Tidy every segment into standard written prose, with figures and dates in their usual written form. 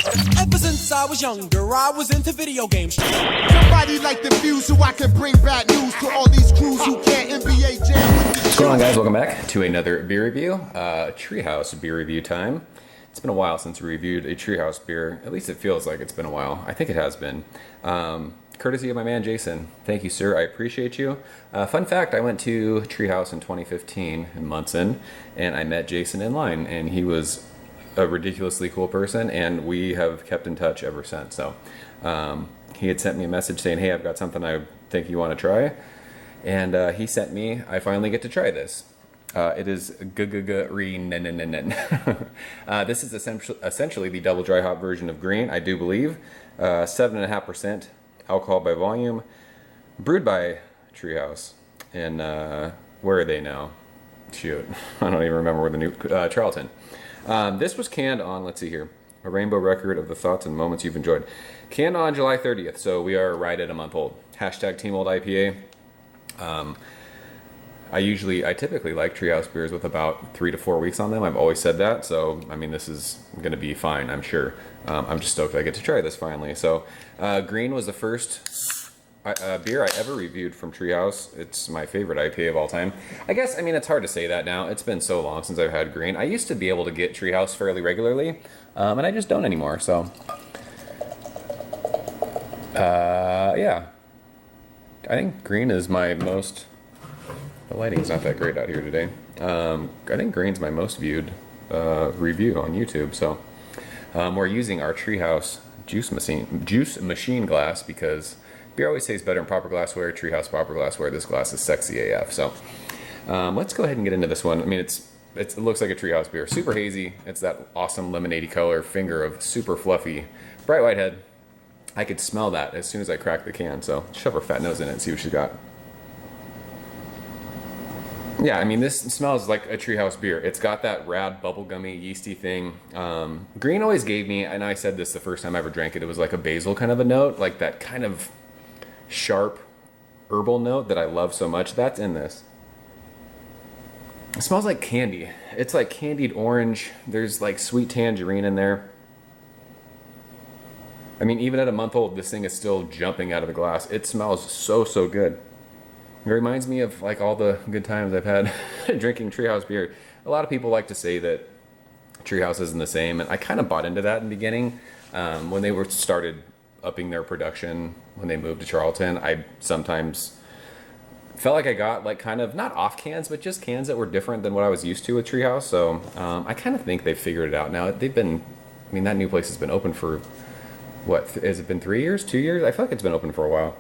Ever since I was younger, I was into video games. Somebody like the Fuse so I can bring bad news to all these crews who can't NBA jam. What's going on, guys? Welcome back to another beer review. Treehouse beer review time. It's been a while since we reviewed a Treehouse beer. At least it feels like it's been a while. I think it has been. Courtesy of my man Jason. Thank you, sir. I appreciate you. Fun fact, I went to Treehouse in 2015 in Munson, and I met Jason in line, and he was a ridiculously cool person, and we have kept in touch ever since. So he had sent me a message saying, hey, I've got something I think you want to try. And he sent me, I finally get to try this. It is Gggreennn. This is essentially the double dry hop version of Green, I do believe. 7.5% alcohol by volume, brewed by Treehouse. And where are they now? Shoot, I don't even remember where the new Charlton. This was canned on, let's see here, a rainbow record of the thoughts and moments you've enjoyed. Canned on July 30th, so we are right at a month old. Hashtag Team Old IPA. I typically like Treehouse beers with about 3 to 4 weeks on them. I've always said that, so I mean this is gonna be fine, I'm sure. I'm just stoked I get to try this finally. So Green was the first beer I ever reviewed from Treehouse. It's my favorite IPA of all time. I guess, I mean, it's hard to say that now. It's been so long since I've had Green. I used to be able to get Treehouse fairly regularly, and I just don't anymore, so. Yeah. I think Green is my most, the lighting's not that great out here today. I think Green's my most viewed review on YouTube, so. We're using our Treehouse juice machine glass because beer always tastes better in proper glassware. Treehouse proper glassware. This glass is sexy AF. So let's go ahead and get into this one. I mean, it looks like a Treehouse beer. Super hazy. It's that awesome lemonade color. Finger of super fluffy, bright white head. I could smell that as soon as I cracked the can. So shove her fat nose in it and see what she's got. Yeah, I mean, this smells like a Treehouse beer. It's got that rad bubblegummy yeasty thing. Green always gave me, and I said this the first time I ever drank it, it was like a basil kind of a note, like that kind of sharp herbal note that I love so much. That's in this. It smells like candy. It's like candied orange. There's like sweet tangerine in there. I mean, even at a month old, this thing is still jumping out of the glass. It smells so, so good. It reminds me of like all the good times I've had drinking Treehouse beer. A lot of people like to say that Treehouse isn't the same, and I kind of bought into that in the beginning. When they started upping their production, when they moved to Charlton, I sometimes felt like I got like kind of, not off cans, but just cans that were different than what I was used to with Treehouse. So I kind of think they've figured it out now. They've been, I mean, that new place has been open for, what, has it been 3 years, 2 years? I feel like it's been open for a while.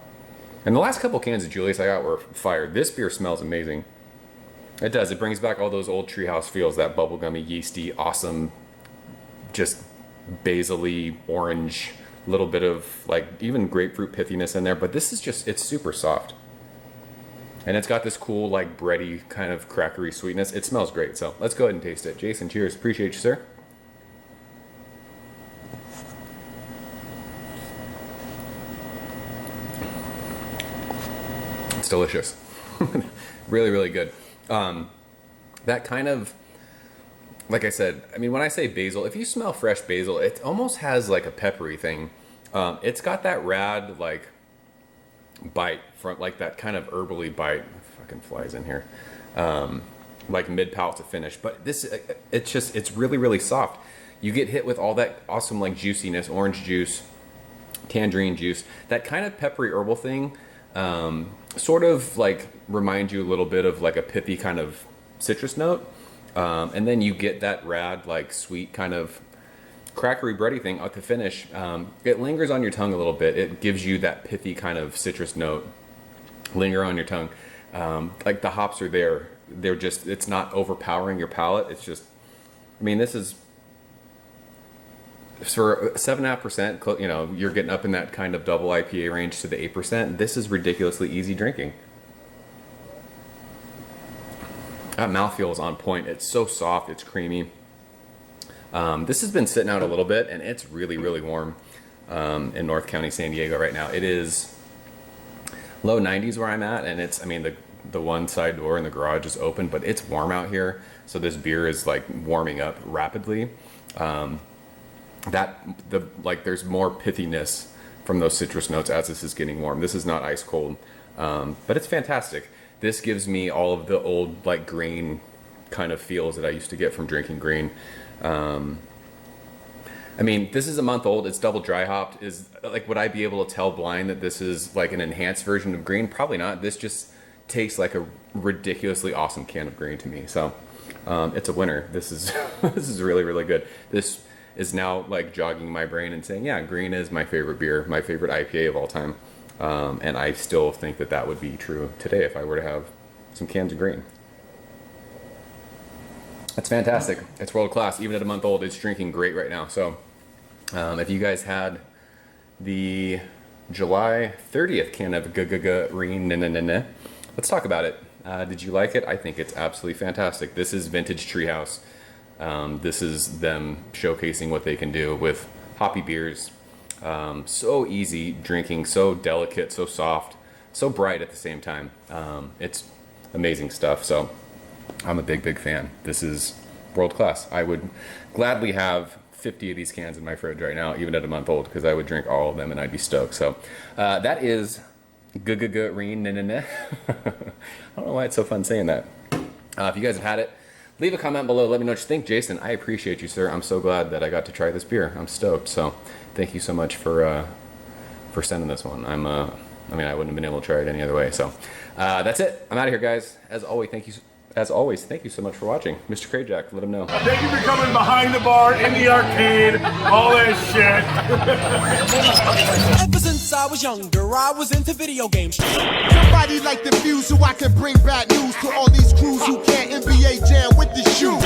And the last couple cans of Julius I got were fire. This beer smells amazing. It does. It brings back all those old Treehouse feels, that bubblegummy, yeasty, awesome, just basil-y, orange, little bit of like even grapefruit pithiness in there. But this is just, it's super soft. And it's got this cool like bready kind of crackery sweetness. It smells great. So let's go ahead and taste it. Jason, cheers. Appreciate you, sir. Delicious. Really, really good. That kind of, like I said, I mean, when I say basil, if you smell fresh basil, it almost has like a peppery thing. It's got that rad like bite from like that kind of herbally bite. Fucking flies in here. Like mid palate to finish, but this, it's really, really soft. You get hit with all that awesome like juiciness, orange juice, tangerine juice, that kind of peppery herbal thing. Sort of like remind you a little bit of like a pithy kind of citrus note, and then you get that rad like sweet kind of crackery bready thing at the finish. It lingers on your tongue a little bit. It gives you that pithy kind of citrus note linger on your tongue. Like the hops are there. They're just, it's not overpowering your palate. It's just, I mean, this is for 7.5%, you know, you're getting up in that kind of double IPA range to the 8%. This is ridiculously easy drinking. That mouthfeel is on point. It's so soft, it's creamy. This has been sitting out a little bit, and it's really, really warm in North County, San Diego right now. It is low 90s where I'm at, and it's, I mean, the one side door in the garage is open, but it's warm out here. So this beer is like warming up rapidly. there's more pithiness from those citrus notes as this is getting warm. This is not ice cold, but it's fantastic. This gives me all of the old like grain kind of feels that I used to get from drinking Gggreennn. I mean, this is a month old. It's double dry hopped. Would I be able to tell blind that this is like an enhanced version of Gggreennn? Probably not. This just tastes like a ridiculously awesome can of Gggreennn to me. So it's a winner. This is this is really, really good. This is now like jogging my brain and saying, yeah, Gggreennn is my favorite beer, my favorite IPA of all time. And I still think that that would be true today if I were to have some cans of Gggreennn. That's fantastic. It's world class. Even at a month old, it's drinking great right now. So if you guys had the July 30th can of Gggreennn, let's talk about it. Did you like it? I think it's absolutely fantastic. This is vintage Treehouse. This is them showcasing what they can do with hoppy beers. So easy drinking, so delicate, so soft, so bright at the same time. It's amazing stuff. So I'm a big, big fan. This is world class. I would gladly have 50 of these cans in my fridge right now, even at a month old, because I would drink all of them and I'd be stoked. So that is Gggreennn. I don't know why it's so fun saying that. If you guys have had it, leave a comment below. Let me know what you think. Jason, I appreciate you, sir. I'm so glad that I got to try this beer. I'm stoked. So thank you so much for sending this one. I wouldn't have been able to try it any other way. So that's it. I'm out of here, guys. As always, thank you so much for watching. Mr. Krajak, let him know. Thank you for coming behind the bar, in the arcade, all that shit. Ever since I was younger, I was into video games. Somebody like the Fuse so I can bring bad news to all these crews who can't NBA jam with the shoe.